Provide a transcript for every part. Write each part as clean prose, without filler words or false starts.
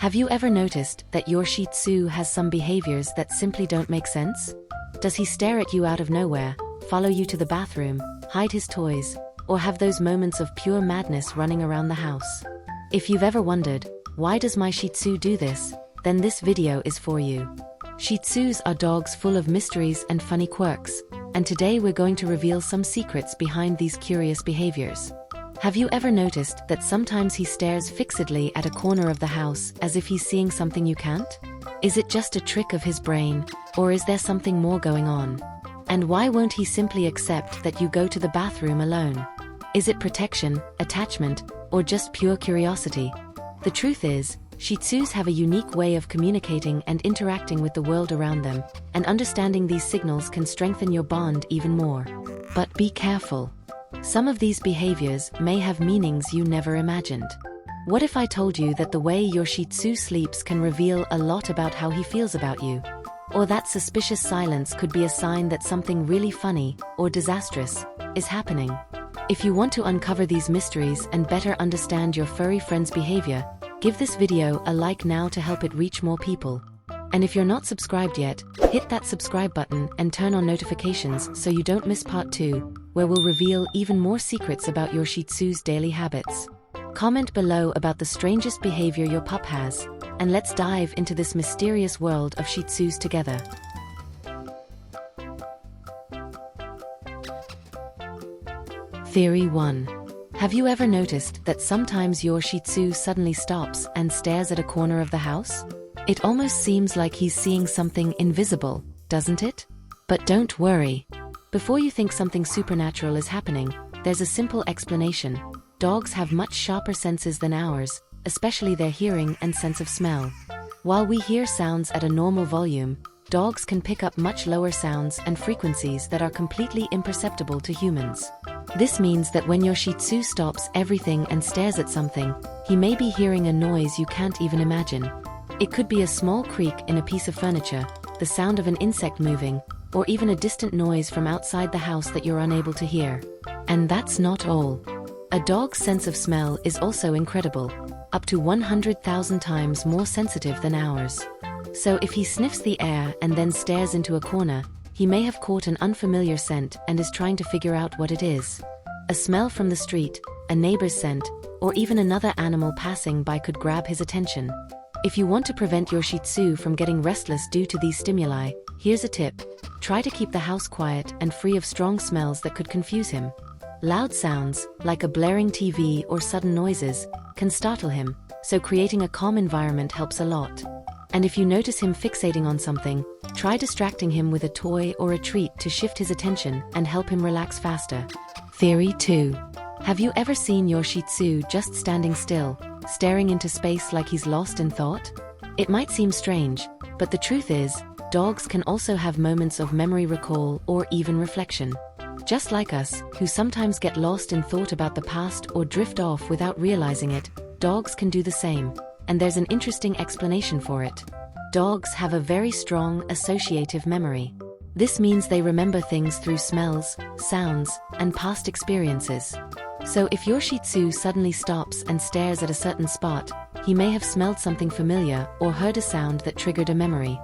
Have you ever noticed that your Shih Tzu has some behaviors that simply don't make sense? Does he stare at you out of nowhere, follow you to the bathroom, hide his toys, or have those moments of pure madness running around the house? If you've ever wondered, why does my Shih Tzu do this, then this video is for you. Shih Tzus are dogs full of mysteries and funny quirks, and today we're going to reveal some secrets behind these curious behaviors. Have you ever noticed that sometimes he stares fixedly at a corner of the house as if he's seeing something you can't? Is it just a trick of his brain, or is there something more going on? And why won't he simply accept that you go to the bathroom alone? Is it protection, attachment, or just pure curiosity? The truth is, Shih Tzus have a unique way of communicating and interacting with the world around them, and understanding these signals can strengthen your bond even more. But be careful. Some of these behaviors may have meanings you never imagined. What if I told you that the way your Shih Tzu sleeps can reveal a lot about how he feels about you? Or that suspicious silence could be a sign that something really funny, or disastrous, is happening? If you want to uncover these mysteries and better understand your furry friend's behavior, give this video a like now to help it reach more people. And if you're not subscribed yet, hit that subscribe button and turn on notifications so you don't miss part 2, where we'll reveal even more secrets about your Shih Tzu's daily habits. Comment below about the strangest behavior your pup has, and let's dive into this mysterious world of Shih Tzus together. Theory 1. Have you ever noticed that sometimes your Shih Tzu suddenly stops and stares at a corner of the house? It almost seems like he's seeing something invisible, doesn't it? But don't worry. Before you think something supernatural is happening, there's a simple explanation. Dogs have much sharper senses than ours, especially their hearing and sense of smell. While we hear sounds at a normal volume, dogs can pick up much lower sounds and frequencies that are completely imperceptible to humans. This means that when your Shih Tzu stops everything and stares at something, he may be hearing a noise you can't even imagine. It could be a small creak in a piece of furniture, the sound of an insect moving, or even a distant noise from outside the house that you're unable to hear. And that's not all. A dog's sense of smell is also incredible, up to 100,000 times more sensitive than ours. So if he sniffs the air and then stares into a corner, he may have caught an unfamiliar scent and is trying to figure out what it is. A smell from the street, a neighbor's scent, or even another animal passing by could grab his attention. If you want to prevent your Shih Tzu from getting restless due to these stimuli, here's a tip. Try to keep the house quiet and free of strong smells that could confuse him. Loud sounds, like a blaring TV or sudden noises, can startle him, so creating a calm environment helps a lot. And if you notice him fixating on something, try distracting him with a toy or a treat to shift his attention and help him relax faster. Theory 2. Have you ever seen your Shih Tzu just standing still, staring into space like he's lost in thought? It might seem strange, but the truth is, dogs can also have moments of memory recall or even reflection. Just like us, who sometimes get lost in thought about the past or drift off without realizing it, dogs can do the same, and there's an interesting explanation for it. Dogs have a very strong associative memory. This means they remember things through smells, sounds, and past experiences. So if your Shih Tzu suddenly stops and stares at a certain spot, he may have smelled something familiar or heard a sound that triggered a memory.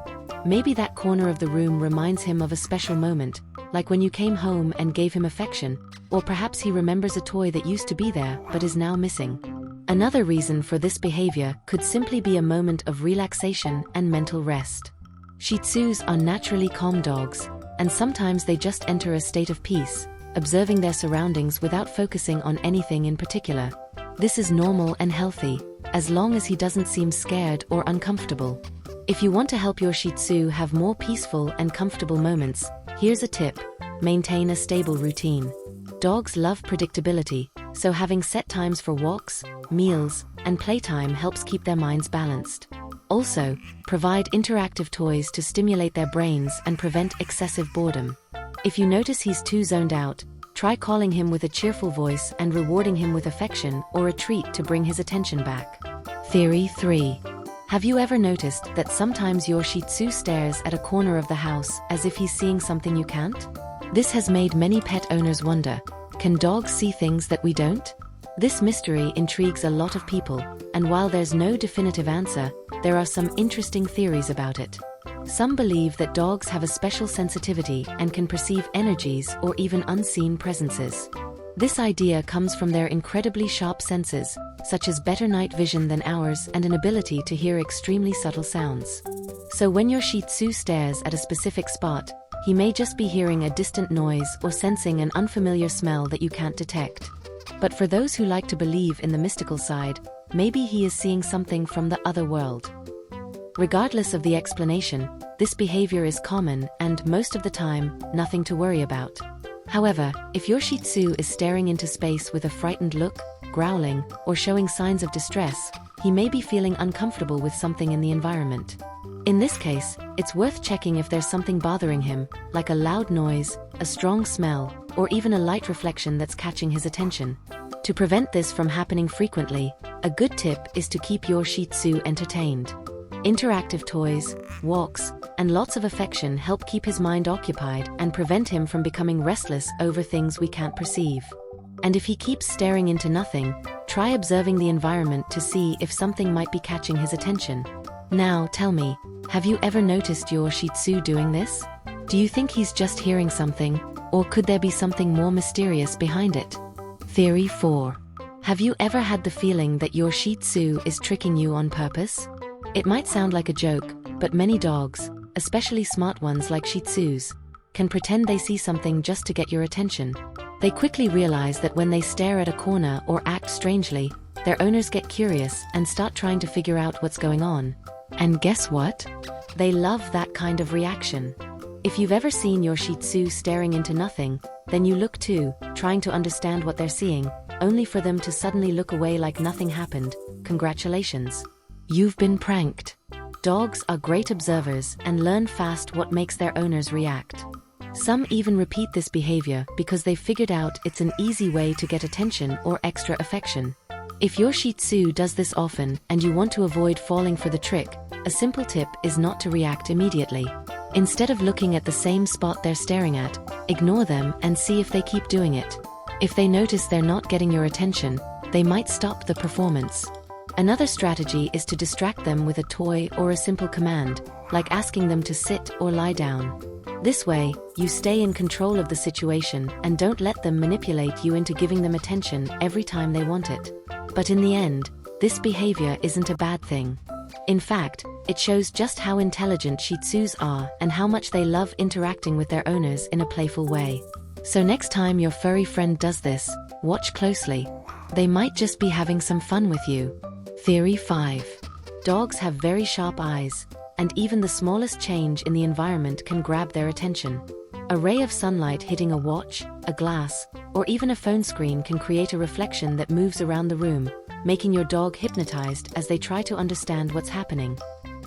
Maybe that corner of the room reminds him of a special moment, like when you came home and gave him affection, or perhaps he remembers a toy that used to be there but is now missing. Another reason for this behavior could simply be a moment of relaxation and mental rest. Shih Tzus are naturally calm dogs, and sometimes they just enter a state of peace, observing their surroundings without focusing on anything in particular. This is normal and healthy, as long as he doesn't seem scared or uncomfortable. If you want to help your Shih Tzu have more peaceful and comfortable moments, here's a tip. Maintain a stable routine. Dogs love predictability, so having set times for walks, meals, and playtime helps keep their minds balanced. Also, provide interactive toys to stimulate their brains and prevent excessive boredom. If you notice he's too zoned out, try calling him with a cheerful voice and rewarding him with affection or a treat to bring his attention back. Theory 3. Have you ever noticed that sometimes your Shih Tzu stares at a corner of the house as if he's seeing something you can't? This has made many pet owners wonder, can dogs see things that we don't? This mystery intrigues a lot of people, and while there's no definitive answer, there are some interesting theories about it. Some believe that dogs have a special sensitivity and can perceive energies or even unseen presences. This idea comes from their incredibly sharp senses, such as better night vision than ours and an ability to hear extremely subtle sounds. So when your Shih Tzu stares at a specific spot, he may just be hearing a distant noise or sensing an unfamiliar smell that you can't detect. But for those who like to believe in the mystical side, maybe he is seeing something from the other world. Regardless of the explanation, this behavior is common and, most of the time, nothing to worry about. However, if your Shih Tzu is staring into space with a frightened look, growling, or showing signs of distress, he may be feeling uncomfortable with something in the environment. In this case, it's worth checking if there's something bothering him, like a loud noise, a strong smell, or even a light reflection that's catching his attention. To prevent this from happening frequently, a good tip is to keep your Shih Tzu entertained. Interactive toys, walks, and lots of affection help keep his mind occupied and prevent him from becoming restless over things we can't perceive. And if he keeps staring into nothing, try observing the environment to see if something might be catching his attention. Now, tell me, have you ever noticed your Shih Tzu doing this? Do you think he's just hearing something, or could there be something more mysterious behind it? Theory 4. Have you ever had the feeling that your Shih Tzu is tricking you on purpose? It might sound like a joke, but many dogs, especially smart ones like Shih Tzus, can pretend they see something just to get your attention. They quickly realize that when they stare at a corner or act strangely, their owners get curious and start trying to figure out what's going on. And guess what? They love that kind of reaction. If you've ever seen your Shih Tzu staring into nothing, then you look too, trying to understand what they're seeing, only for them to suddenly look away like nothing happened. Congratulations. You've been pranked. Dogs are great observers and learn fast what makes their owners react. Some even repeat this behavior because they've figured out it's an easy way to get attention or extra affection. If your Shih Tzu does this often and you want to avoid falling for the trick, a simple tip is not to react immediately. Instead of looking at the same spot they're staring at, ignore them and see if they keep doing it. If they notice they're not getting your attention, they might stop the performance. Another strategy is to distract them with a toy or a simple command, like asking them to sit or lie down. This way, you stay in control of the situation and don't let them manipulate you into giving them attention every time they want it. But in the end, this behavior isn't a bad thing. In fact, it shows just how intelligent Shih Tzus are and how much they love interacting with their owners in a playful way. So next time your furry friend does this, watch closely. They might just be having some fun with you. Theory 5. Dogs have very sharp eyes, and even the smallest change in the environment can grab their attention. A ray of sunlight hitting a watch, a glass, or even a phone screen can create a reflection that moves around the room, making your dog hypnotized as they try to understand what's happening.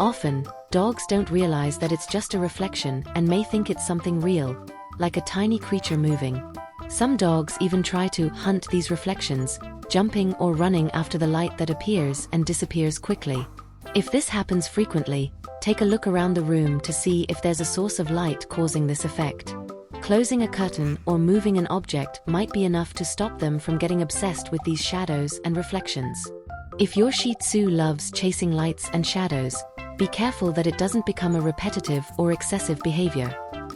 Often, dogs don't realize that it's just a reflection and may think it's something real, like a tiny creature moving. Some dogs even try to hunt these reflections, jumping or running after the light that appears and disappears quickly. If this happens frequently, take a look around the room to see if there's a source of light causing this effect. Closing a curtain or moving an object might be enough to stop them from getting obsessed with these shadows and reflections. If your Shih Tzu loves chasing lights and shadows, be careful that it doesn't become a repetitive or excessive behavior.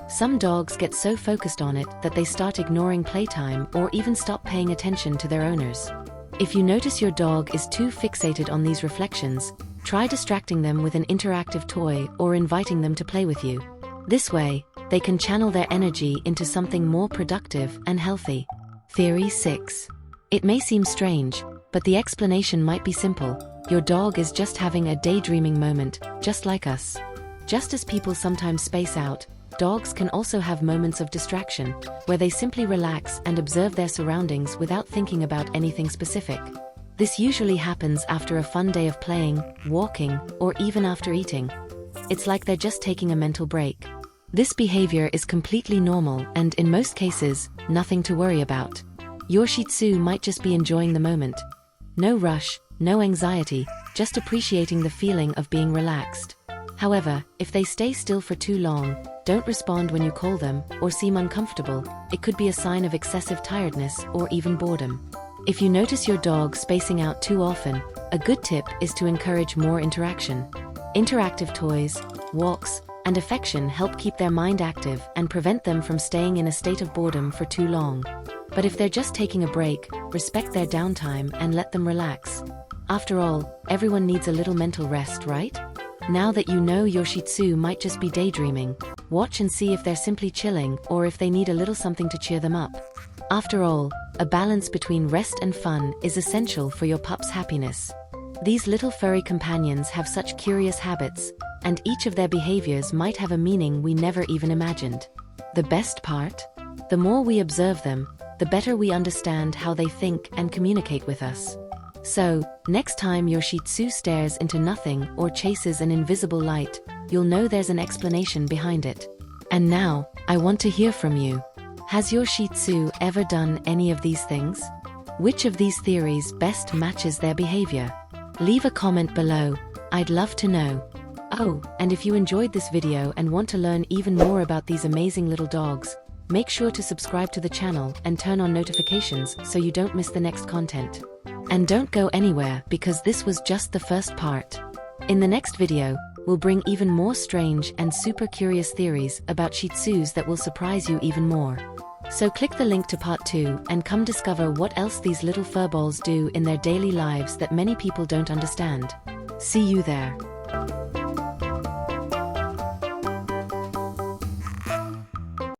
Some dogs get so focused on it that they start ignoring playtime or even stop paying attention to their owners. If you notice your dog is too fixated on these reflections, try distracting them with an interactive toy or inviting them to play with you. This way, they can channel their energy into something more productive and healthy. Theory 6. It may seem strange, but the explanation might be simple. Your dog is just having a daydreaming moment, just like us. Just as people sometimes space out, dogs can also have moments of distraction, where they simply relax and observe their surroundings without thinking about anything specific. This usually happens after a fun day of playing, walking, or even after eating. It's like they're just taking a mental break. This behavior is completely normal and, in most cases, nothing to worry about. Your Shih Tzu might just be enjoying the moment. No rush, no anxiety, just appreciating the feeling of being relaxed. However, if they stay still for too long, don't respond when you call them, or seem uncomfortable, it could be a sign of excessive tiredness or even boredom. If you notice your dog spacing out too often, a good tip is to encourage more interaction. Interactive toys, walks, and affection help keep their mind active and prevent them from staying in a state of boredom for too long. But if they're just taking a break, respect their downtime and let them relax. After all, everyone needs a little mental rest, right? Now that you know your Shih Tzu might just be daydreaming, watch and see if they're simply chilling or if they need a little something to cheer them up. After all, a balance between rest and fun is essential for your pup's happiness. These little furry companions have such curious habits, and each of their behaviors might have a meaning we never even imagined. The best part? The more we observe them, the better we understand how they think and communicate with us. So, next time your Shih Tzu stares into nothing or chases an invisible light, you'll know there's an explanation behind it. And now, I want to hear from you. Has your Shih Tzu ever done any of these things? Which of these theories best matches their behavior? Leave a comment below, I'd love to know. Oh, and if you enjoyed this video and want to learn even more about these amazing little dogs, make sure to subscribe to the channel and turn on notifications so you don't miss the next content. And don't go anywhere because this was just the first part. In the next video, we'll bring even more strange and super curious theories about Shih Tzus that will surprise you even more. So click the link to part 2 and come discover what else these little furballs do in their daily lives that many people don't understand. See you there.